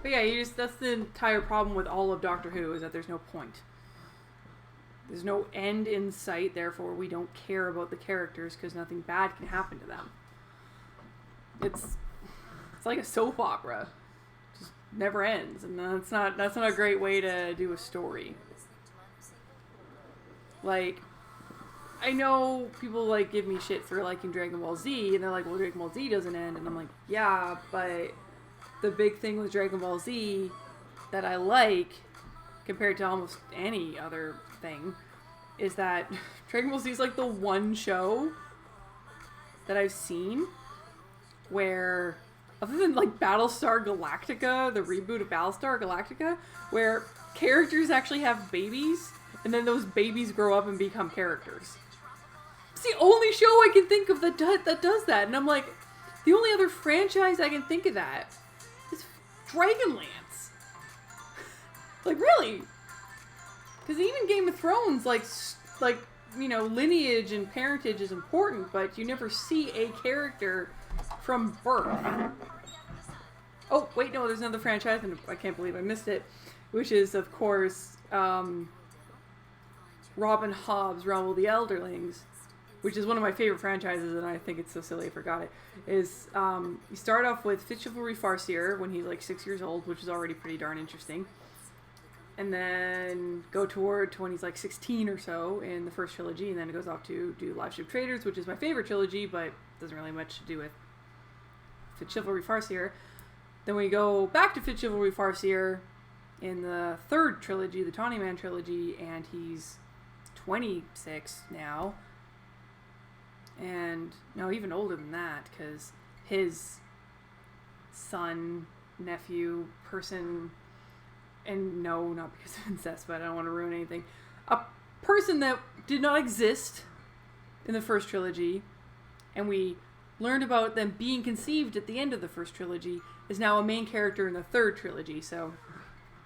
But yeah, that's the entire problem with all of Doctor Who, is that there's no point. There's no end in sight, therefore we don't care about the characters because nothing bad can happen to them. It's like a soap opera. It just never ends, and that's not a great way to do a story. Like, I know people like give me shit for liking Dragon Ball Z, and they're like, well, Dragon Ball Z doesn't end, and I'm like, yeah, but the big thing with Dragon Ball Z that I like, compared to almost any other thing, is that Dragon Ball Z is like the one show that I've seen where, other than like Battlestar Galactica, the reboot of Battlestar Galactica, where characters actually have babies, and then those babies grow up and become characters. It's the only show I can think of that does that, and I'm like, the only other franchise I can think of that is Dragonlance. Like, really? Because even Game of Thrones, like, you know, lineage and parentage is important, but you never see a character from birth. Oh, wait, no, there's another franchise, and I can't believe I missed it, which is, of course, Robin Hobb's Realm of the Elderlings, which is one of my favorite franchises, and I think it's so silly I forgot it, is, you start off with Fit Chivalry Farseer when he's like 6 years old, which is already pretty darn interesting. And then go toward to when he's like 16 or so in the first trilogy, and then it goes off to do Live Ship Traders, which is my favorite trilogy, but doesn't really much to do with Fit Chivalry Farseer. Then we go back to Fit Chivalry Farseer in the third trilogy, the Tawny Man trilogy, and he's 26 now. And no, even older than that, because his son, nephew, person, and no, not because of incest, but I don't want to ruin anything, a person that did not exist in the first trilogy, and we learned about them being conceived at the end of the first trilogy, is now a main character in the third trilogy, so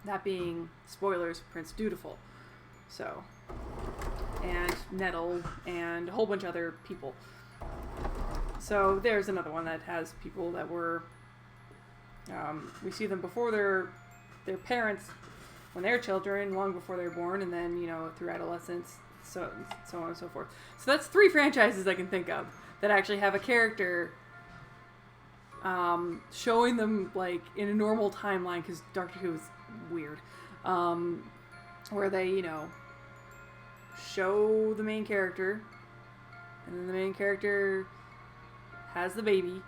that being, spoilers, Prince Dutiful. So, and Nettle, and a whole bunch of other people. So there's another one that has people that were, we see them before their parents, when they're children, long before they're born, and then, you know, through adolescence, so on and so forth. So that's 3 franchises I can think of that actually have a character showing them, like, in a normal timeline, because Doctor Who is weird, where they, you know, show the main character, and then the main character has the baby,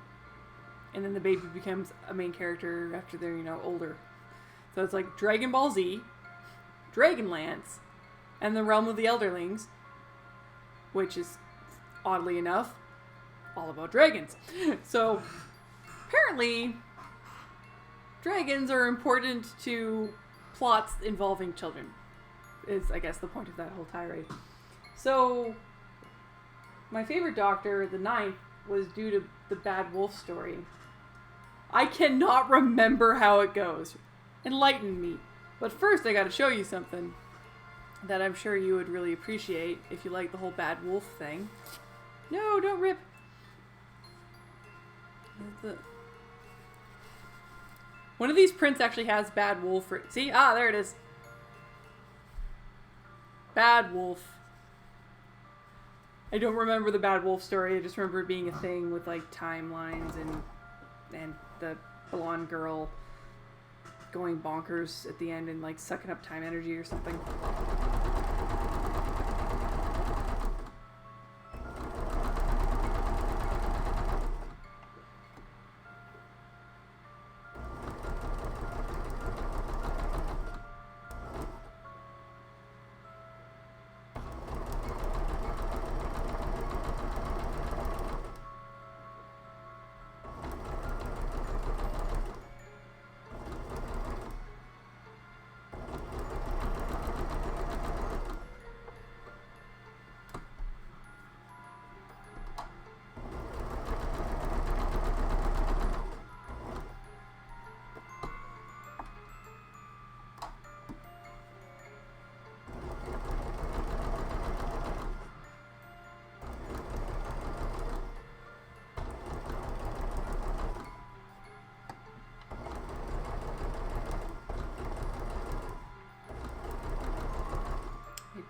and then the baby becomes a main character after they're, you know, older. So it's like Dragon Ball Z, Dragonlance, and the Realm of the Elderlings, which is, oddly enough, all about dragons. So, apparently, dragons are important to plots involving children, is, I guess, the point of that whole tirade. So, my favorite Doctor, the 9th, was due to the Bad Wolf story. I cannot remember how it goes. Enlighten me. But first, I gotta show you something that I'm sure you would really appreciate if you like the whole Bad Wolf thing. No, don't rip. One of these prints actually has Bad Wolf. See? Ah, there it is. Bad Wolf. I don't remember the Bad Wolf story. I just remember it being a thing with, like, timelines and the blonde girl going bonkers at the end and, like, sucking up time energy or something.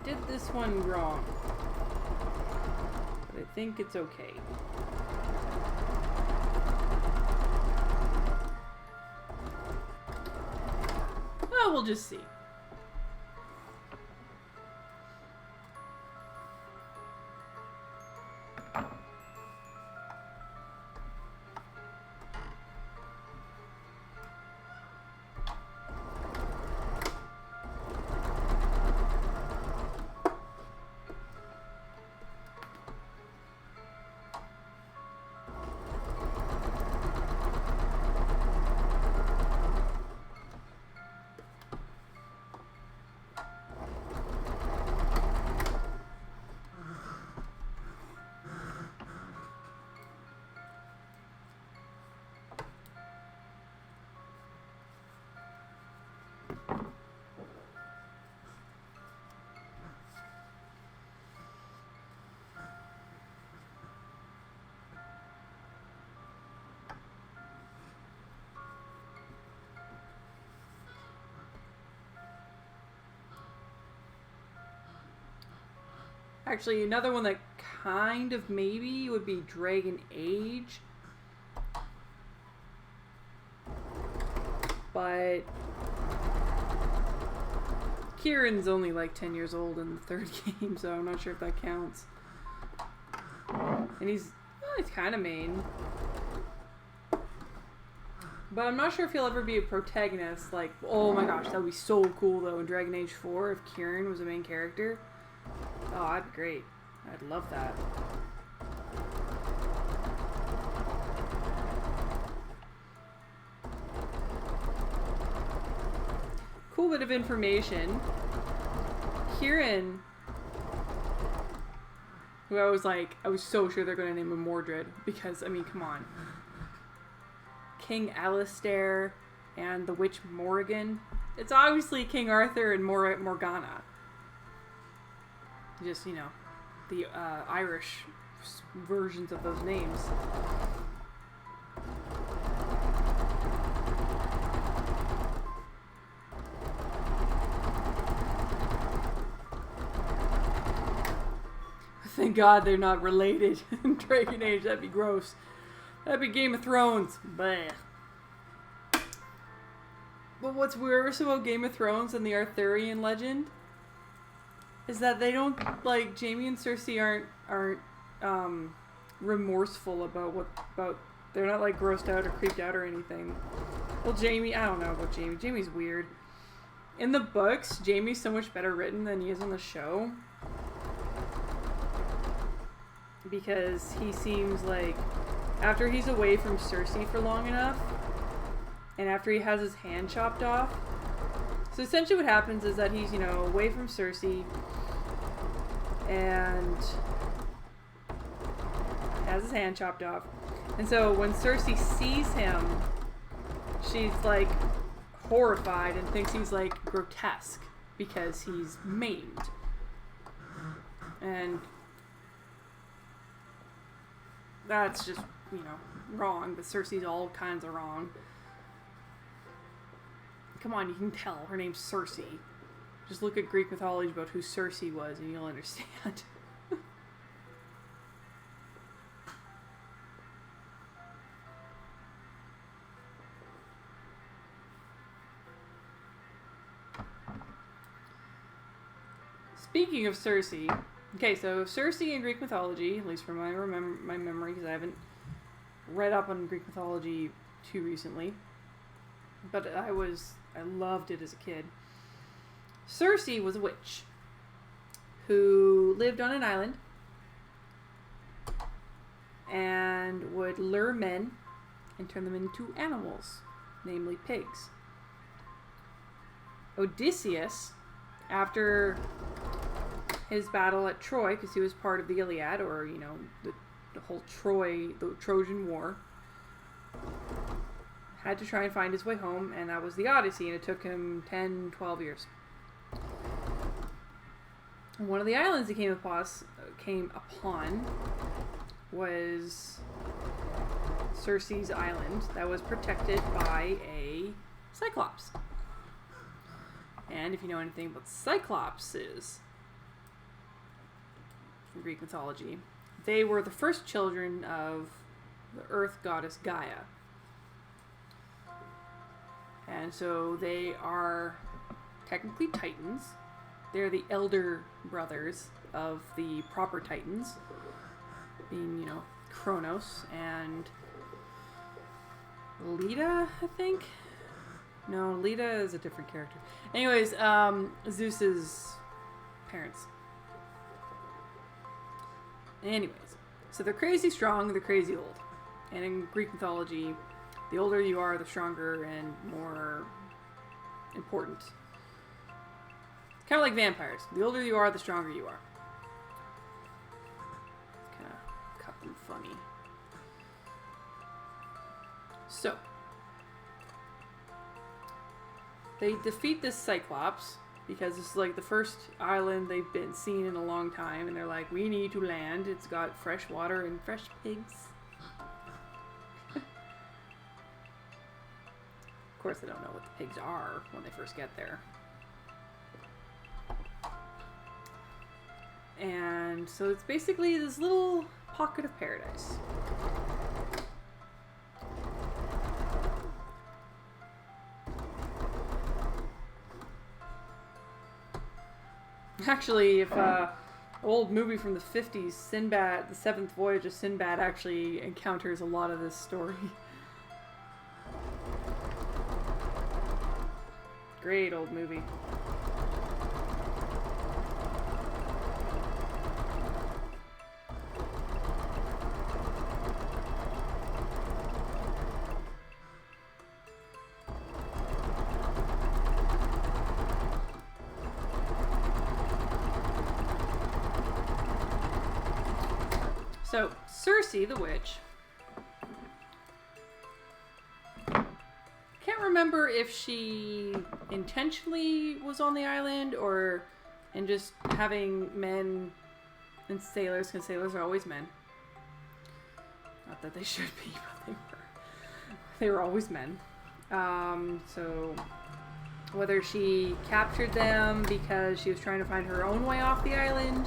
did this one wrong. But I think it's okay. Well, we'll just see. Actually, another one that kind of maybe would be Dragon Age. But Kieran's only like 10 years old in the third game, so I'm not sure if that counts. And he's kind of main. But I'm not sure if he'll ever be a protagonist. Like, oh my gosh, that would be so cool though in Dragon Age 4 if Kieran was a main character. Oh, that'd be great. I'd love that. Cool bit of information. Kieran, who I was so sure they're going to name him Mordred, because, I mean, come on. King Alistair and the Witch Morrigan. It's obviously King Arthur and Morgana. Just, you know, the Irish versions of those names. Thank God they're not related in Dragon Age. That'd be gross. That'd be Game of Thrones. Bleh. But what's worse about Game of Thrones and the Arthurian legend is that they don't, like, Jaime and Cersei aren't remorseful about they're not like grossed out or creeped out or anything. Well, Jaime, I don't know about Jaime. Jaime's weird. In the books, Jaime's so much better written than he is on the show. Because he seems like, after he's away from Cersei for long enough, and after he has his hand chopped off, so essentially what happens is that he's, you know, away from Cersei, and has his hand chopped off. And so when Cersei sees him, she's like horrified and thinks he's like grotesque because he's maimed. And that's just, you know, wrong, but Cersei's all kinds of wrong. Come on, you can tell. Her name's Cersei. Just look at Greek mythology about who Cersei was and you'll understand. Speaking of Cersei, okay, so Cersei in Greek mythology, at least from my memory, because I haven't read up on Greek mythology too recently, but I loved it as a kid. Cersei was a witch who lived on an island and would lure men and turn them into animals, namely pigs. Odysseus, after his battle at Troy, because he was part of the Iliad, or, you know, the whole the Trojan War, had to try and find his way home, and that was the Odyssey, and it took him 10, 12 years. And one of the islands he came upon was Circe's island that was protected by a Cyclops. And if you know anything about Cyclopses, in Greek mythology. They were the first children of the earth goddess Gaia. And so they are technically Titans. They're the elder brothers of the proper Titans, being, you know, Kronos and Leda, I think? No, Leda is a different character. Anyways, Zeus's parents. Anyways, so they're crazy strong, they're crazy old. And in Greek mythology, the older you are, the stronger and more important. It's kind of like vampires. The older you are, the stronger you are. Kind of cut them funny. So, they defeat this Cyclops because this is like the first island they've been seen in a long time, and they're like, we need to land. It's got fresh water and fresh pigs. Of course, they don't know what the pigs are when they first get there. And so it's basically this little pocket of paradise. Actually, if old movie from the 50s, Sinbad, The Seventh Voyage of Sinbad, actually encounters a lot of this story. Great old movie. So, Circe, the witch, can't remember if she intentionally was on the island or in just having men and sailors, because sailors are always men. Not that they should be, but they were. They were always men. So, whether she captured them because she was trying to find her own way off the island,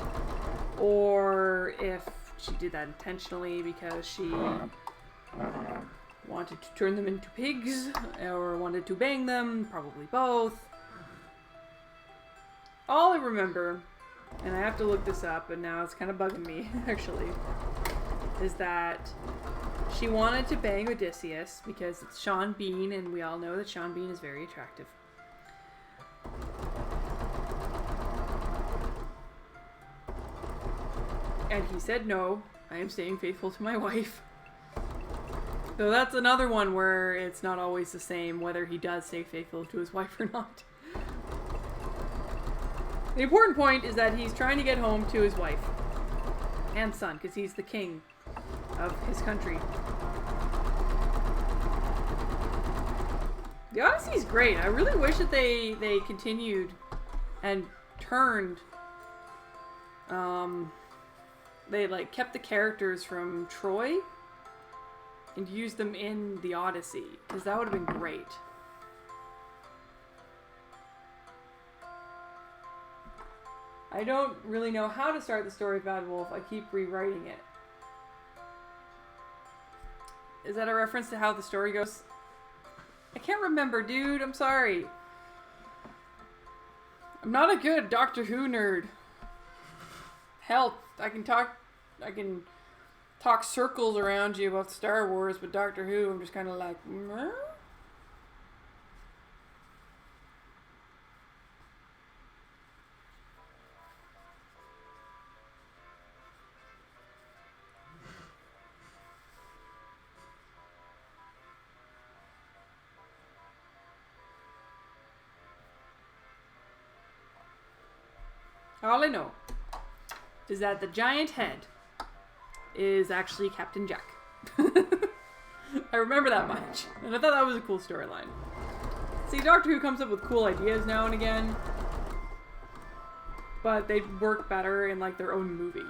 or if she did that intentionally because she wanted to turn them into pigs or wanted to bang them, probably both. All I remember, and I have to look this up, and now it's kind of bugging me actually, is that she wanted to bang Odysseus because it's Sean Bean, and we all know that Sean Bean is very attractive. And he said, no, I am staying faithful to my wife. So that's another one where it's not always the same whether he does stay faithful to his wife or not. The important point is that he's trying to get home to his wife and son, because he's the king of his country. The Odyssey's great. I really wish that they continued and turned they like kept the characters from Troy and used them in the Odyssey, because that would have been great. I don't really know how to start the story of Bad Wolf. I keep rewriting it. Is that a reference to how the story goes? I can't remember, dude. I'm sorry. I'm not a good Doctor Who nerd. Hell, I can talk circles around you about Star Wars, but Doctor Who, I'm just kind of like, meh? All I know is that the giant head is actually Captain Jack. I remember that much, and I thought that was a cool storyline. See, Doctor Who comes up with cool ideas now and again, but they'd work better in like their own movie.